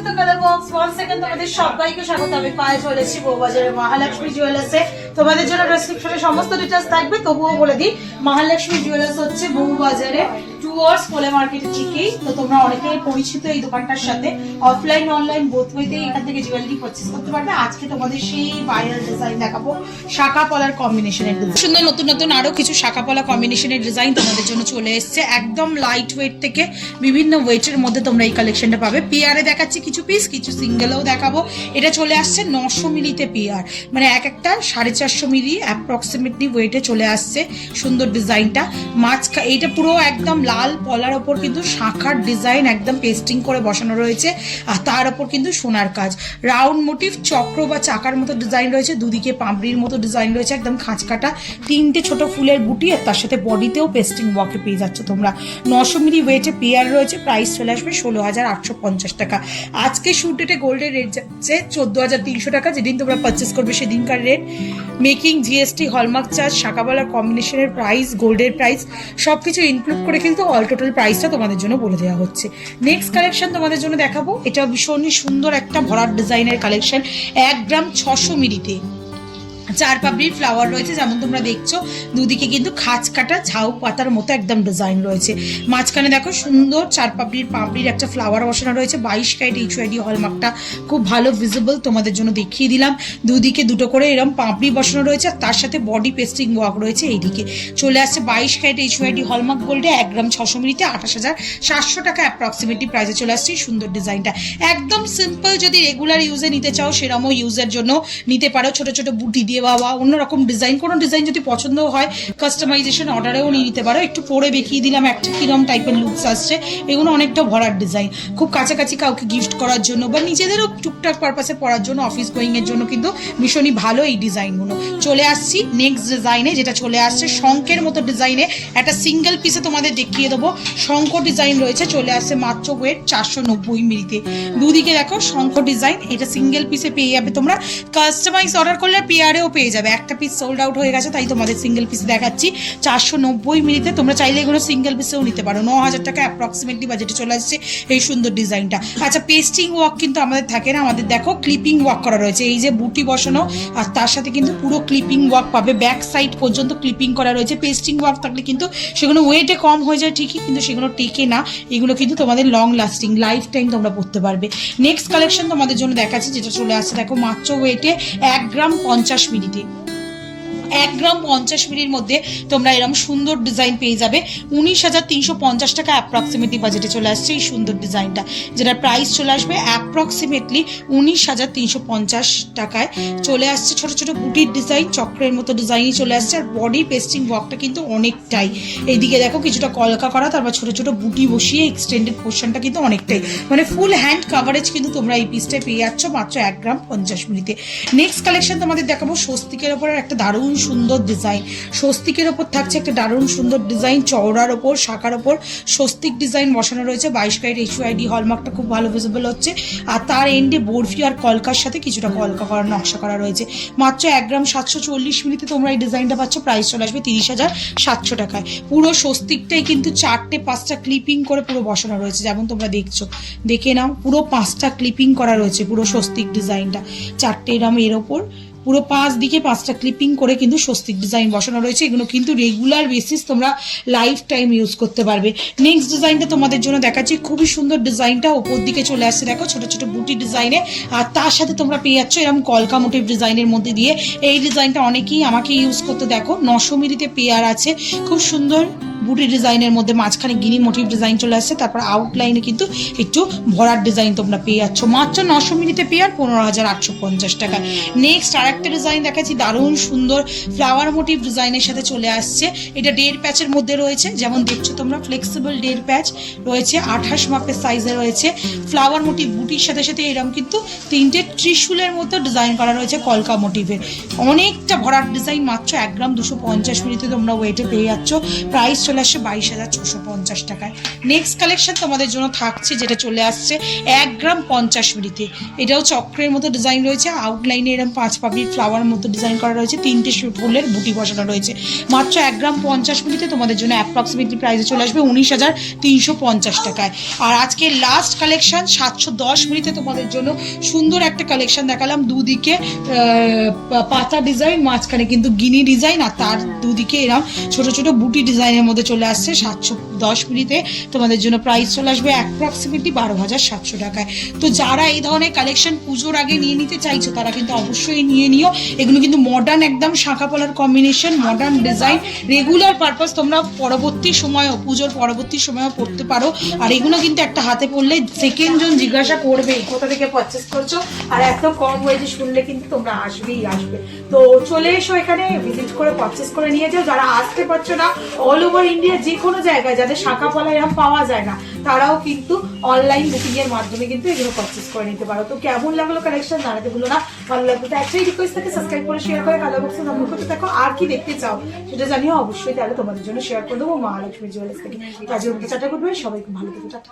Two colour box. One second, তোমাদের সবাইকে স্বাগত। আমি পায়ে চলেছি বউবাজারে মহালক্ষ্মী জুয়েলার্সে। তোমাদের জন্য ডেসক্রিপশনে সমস্ত ডিটেলস থাকবে, তবুও বলে দিই মহালক্ষ্মী জুয়েলার্স হচ্ছে বউবাজারে টুয়ার্ডস কোলে মার্কেটের দিকেই। তো তোমরা অনেকেই পরিচিত এই দোকানটার সাথে, অফলাইন অনলাইন বোথ ওয়েতেই এখান থেকে জুয়েলারি পারচেজ করতে পারবে। আজকে তোমাদের সেই ভাইরাল ডিজাইন দেখাবো, শাখা পলার কম্বিনেশনের ডিজাইন। সুন্দর নতুন নতুন আরো কিছু শাখা পলা কম্বিনেশনের ডিজাইন তোমাদের জন্য চলে এসেছে। একদম লাইট ওয়েট থেকে বিভিন্ন ওয়েটের মধ্যে তোমরা এই কালেকশনটা পাবে। পিয়ারে দেখাচ্ছি কিছু পিস, কিছু সিঙ্গেলও দেখাবো। এটা চলে আসছে 900 মিলিতে পিয়ার, মানে এক একটা 450 মিলি অ্যাপ্রক্সিমেটলি ওয়েটে চলে আসছে। সুন্দর ডিজাইনটা এইটা পুরো একদম লাল পলার ওপর কিন্তু শাখার ডিজাইন একদম পেস্টিং করে বসানো রয়েছে, আর তার ওপর কিন্তু সোনার কাজ, রাউন্ড মোটিভ চক্র বা চাকার মতো ডিজাইন রয়েছে, দুদিকে পাপড়ির মতো ডিজাইন রয়েছে, একদম খাঁচকাটা 3টে ছোট ফুলের বুটি, আর তার সাথে বডিতেও পেস্টিং ওয়ার্কে পেয়ে যাচ্ছ তোমরা। 900 মিলি ওয়েটে পেয়ার রয়েছে। প্রাইস চলে আসবে 16,850 টাকা। আজকে শুট ডেটে গোল্ডের রেট যাচ্ছে 14,300 টাকা। যেদিন তোমরা পারচেস করবে সেদিনকার rate, making, GST, hallmark charge, শাখাবালার কম্বিনেশনের প্রাইস, গোল্ডের প্রাইস সবকিছু ইনক্লুড করে কিন্তু অল টোটাল প্রাইসটা তোমাদের জন্য বলে দেওয়া হচ্ছে। নেক্সট কালেকশন তোমাদের জন্য দেখাবো। এটা ভীষণই সুন্দর একটা ভরাট ডিজাইনের কালেকশন। 1 গ্রাম 600 মিলিতে 4 পাপড়ির ফ্লাওয়ার রয়েছে, যেমন তোমরা দেখছো। দুদিকে কিন্তু খাঁচ কাটা ঝাউ পাতার মতো একদম ডিজাইন রয়েছে। মাঝখানে দেখো সুন্দর 4 পাপড়ির একটা ফ্লাওয়ার বসানো রয়েছে। 22 ক্যারেট এইচওআইডি হলমার্কটা খুব ভালো ভিজিবল, তোমাদের জন্য দেখিয়ে দিলাম। দুদিকে দুটো করে এরকম পাপড়ি বসানো রয়েছে, আর তার সাথে বডি পেস্টিং ওয়ার্ক রয়েছে। এইদিকে চলে আসছে 22 ক্যারেট এইচওআইডি হলমার্ক গোল্ডে 1 গ্রাম 600 মিলিতে 28,700 টাকা অ্যাপ্রক্সিমেটলি প্রাইসে চলে আসছে। সুন্দর ডিজাইনটা একদম সিম্পল, যদি রেগুলার ইউজে নিতে চাও সেরকমও ইউজের জন্য নিতে পারো। ছোট ছোট বুটি দিয়ে বা অন্যরকম ডিজাইন, কোনো ডিজাইন যদি পছন্দ হয় কাস্টমাইজেশন অর্ডারেও নিয়ে নিতে পারো। একটু পরে দেখিয়ে দিলাম একটা কিরম টাইপের লুকস আসছে। এগুলো অনেকটা ভরার ডিজাইন, খুব কাছাকাছি কাউকে গিফট করার জন্য বা নিজেদেরও টুকটাক পারপাসে পরার জন্য, অফিস গোয়িং এর জন্য কিন্তু ভীষণই ভালো এই ডিজাইনগুলো। চলে আসছি নেক্সট ডিজাইনে, যেটা চলে আসছে শঙ্কের মতো ডিজাইনে। একটা সিঙ্গেল পিসে তোমাদের দেখিয়ে দেবো। শঙ্খ ডিজাইন রয়েছে, চলে আসছে মাত্র ওয়েট 490 মিলিতে। দুদিকে দেখো শঙ্খ ডিজাইন, এটা সিঙ্গেল পিসে পেয়ে যাবে তোমরা। কাস্টমাইজ অর্ডার করলে পেয়ারেও পেয়ে যাবে। একটা পিস সোল্ড আউট হয়ে গেছে, তাই তোমাদের সিঙ্গেল পিস দেখাচ্ছি 490 মিলিতে। তোমরা চাইলে এগুলো সিঙ্গেল পিসেও নিতে পারো। 9,000 টাকা অ্যাপ্রক্সিমেটলি বাজেটে চলে আসছে এই সুন্দর ডিজাইনটা। আচ্ছা, পেস্টিং ওয়ার্ক কিন্তু আমাদের থাকে না, আমাদের দেখো ক্লিপিং ওয়ার্ক করা রয়েছে। এই যে বুটি বসানো, আর তার সাথে কিন্তু পুরো ক্লিপিং ওয়ার্ক পাবে। ব্যাক সাইড পর্যন্ত ক্লিপিং করা রয়েছে। পেস্টিং ওয়ার্ক থাকলে কিন্তু সেগুলো ওয়েটে কম হয়ে যায় ঠিকই, কিন্তু সেগুলো টেকে না। এগুলো কিন্তু তোমাদের লং লাস্টিং, লাইফ টাইম তোমরা পড়তে পারবে। নেক্সট কালেকশন তোমাদের জন্য দেখাচ্ছি, যেটা চলে আসছে দেখো মাত্র ওয়েটে 1 গ্রাম 50 মিলিতে। 1 গ্রাম 50 মিলির মধ্যে তোমরা এরকম সুন্দর ডিজাইন পেয়ে যাবে। 19,350 টাকা অ্যাপ্রক্সিমেটলি বাজেটে চলে আসছে এই সুন্দর ডিজাইনটা, যেটার প্রাইস চলে আসবে অ্যাপ্রক্সিমেটলি 19,350 টাকায়। চলে আসছে ছোট ছোট বুটির ডিজাইন, চক্রের মতো ডিজাইনই চলে আসছে। আর বডি পেস্টিং ওয়ার্কটা কিন্তু অনেকটাই, এইদিকে দেখো কিছুটা কলকা করা, তারপর ছোট ছোট বুটি বসিয়ে এক্সটেন্ডেড পোর্শনটা কিন্তু অনেকটাই, মানে ফুল হ্যান্ড কাভারেজ কিন্তু তোমরা এই পিসটায় পেয়ে যাচ্ছ মাত্র 1 গ্রাম 50 মিলিতে। নেক্সট কালেকশন তোমাদের দেখাবো স্বস্তিকের ওপর একটা দারুণ সুন্দর ডিজাইন। স্বস্তিকের ওপর থাকছে একটা দারুণ সুন্দর ডিজাইন, চওড়ার ওপর শাখার ওপর স্বস্তিক ডিজাইন বসানো রয়েছে। 22 ক্যারেট এইচওআইডি হলমার্কটা খুব ভালো ভিজিবল হচ্ছে, আর তার এন্ডে বরফি আর কলকার সাথে কিছুটা কলকা করার নকশা করা রয়েছে। মাত্র 1 গ্রাম 740 মিলিতে তোমরা এই ডিজাইনটা পাচ্ছ। প্রাইস চলে আসবে 30,700 টাকায়। পুরো স্বস্তিকটাই কিন্তু 4টে 5টা ক্লিপিং করে পুরো বসানো রয়েছে, যেমন তোমরা দেখছো। দেখে নাও, পুরো 5টা ক্লিপিং করা রয়েছে পুরো স্বস্তিক ডিজাইনটা। 4টে এরম এর ওপর পুরো 5 দিকে 5টা ক্লিপিং করে কিন্তু স্বস্তিক ডিজাইন বসানো রয়েছে। এগুলো কিন্তু রেগুলার বেসিস তোমরা লাইফ টাইম ইউজ করতে পারবে। নেক্সট ডিজাইনটা তোমাদের জন্য দেখাচ্ছি, খুবই সুন্দর ডিজাইনটা। ওপর দিকে চলে আসছে দেখো ছোট ছোট বুটি ডিজাইনে, আর তার সাথে তোমরা পেয়ে যাচ্ছ এরকম কলকা মোটিভ ডিজাইনের মধ্যে দিয়ে। এই ডিজাইনটা অনেকেই আমাকে ইউজ করতে দেখো। 900 মিলিতে পেয়ার আছে, খুব সুন্দর বুটি ডিজাইনের মধ্যে মাঝখানে গিনি মোটিভ ডিজাইন চলে আসছে। তারপর আউটলাইনে কিন্তু একটু ভরার ডিজাইন তোমরা পেয়ে যাচ্ছ। মাত্র 900 মিলিতে পেয়ার 15,850 টাকা। নেক্সট আরেকটা ডিজাইন দেখাচ্ছি, দারুণ সুন্দর ফ্লাওয়ার মোটিভ ডিজাইনের সাথে চলে আসছে। এটা 1.5 প্যাচের মধ্যে রয়েছে, যেমন দেখছো তোমরা ফ্লেক্সিবল 1.5 প্যাচ রয়েছে, 28 মাপের সাইজে রয়েছে। ফ্লাওয়ার মোটিভ বুটির সাথে সাথে এরকম কিন্তু 3টে ত্রিশূলের মতো ডিজাইন করা রয়েছে কলকা মোটিভের। অনেকটা ভরার ডিজাইন। মাত্র 1 গ্রাম 250 মিলিতে তোমরা ওয়েটে পেয়ে যাচ্ছ। প্রাইস চলে আসছে 22,650 টাকায়। নেক্সট কালেকশন তোমাদের জন্য থাকছে, যেটা চলে আসছে 1 গ্রাম 50 মিলিতে। এটাও চক্রের মতো ডিজাইন রয়েছে, আউটলাইনে এরকম 5 পাপড়ির ফ্লাওয়ার মতো ডিজাইন করা রয়েছে, 3টে ফুলের বুটি বসানো রয়েছে। মাত্র 1 গ্রাম 50 মিলিতে তোমাদের জন্য অ্যাপ্রক্সিমেটলি প্রাইসে চলে আসবে 19,350 টাকায়। আর আজকে লাস্ট কালেকশন 710 মিলিতে তোমাদের জন্য সুন্দর একটা কালেকশন দেখালাম। দুদিকে পাতা ডিজাইন, মাঝখানে কিন্তু গিনি ডিজাইন, আর তার দুদিকে এরকম ছোট ছোট বুটি ডিজাইনের মধ্যে চলে আসছে। 710 মিলিতে তোমাদের জন্য প্রাইস চলে আসবে অ্যাপ্রক্সিমেটলি 12,700 টাকায়। তো যারা এই ধরনের কালেকশন পুজোর আগে নিয়ে নিতে চাইছো তারা কিন্তু অবশ্যই নিয়ে নিও। এগুলো কিন্তু মডার্ন একদম শাঁখা পলার combination, modern design, regular purpose তোমরা পরবর্তী সময়ও, পুজোর পরবর্তী সময়ও পড়তে পারো। আর এগুলো কিন্তু একটা হাতে পড়লে সেকেন্ড জন জিজ্ঞাসা করবে কোথা থেকে পারচেস করছো, আর এত কম ওয়েজে শুনলে কিন্তু তোমরা আসবে। তো চলে এসো এখানে, ভিজিট করে পারচেস করে নিয়ে যাও। যারা আসতে পারছো না, অল ওভার ইন্ডিয়া যে কোনো জায়গায় যাদের শাঁখা পলা এরকম পাওয়া যায় না, তারাও কিন্তু অনলাইন বুকিং এর মাধ্যমে কিন্তু এগুলো পারচেস করে নিতে পারো। তো কেমন লাগলো কালেকশন জানাতে ভুলো না। ভালো লাগলো তো একটাই রিকোয়েস্ট থাকে, সাবস্ক্রাইব করে শেয়ার করে কালো বক্সে নম্বর করতে থাকো। আর কি দেখতে চাও সেটা জানিও অবশ্যই, তাহলে তোমাদের জন্য শেয়ার করে দেবো মহালক্ষ্মী জুয়েলার্স থেকে। আজকের মতো টাটা, গুড বাই, সবাই খুব ভালো থেকে টাটা।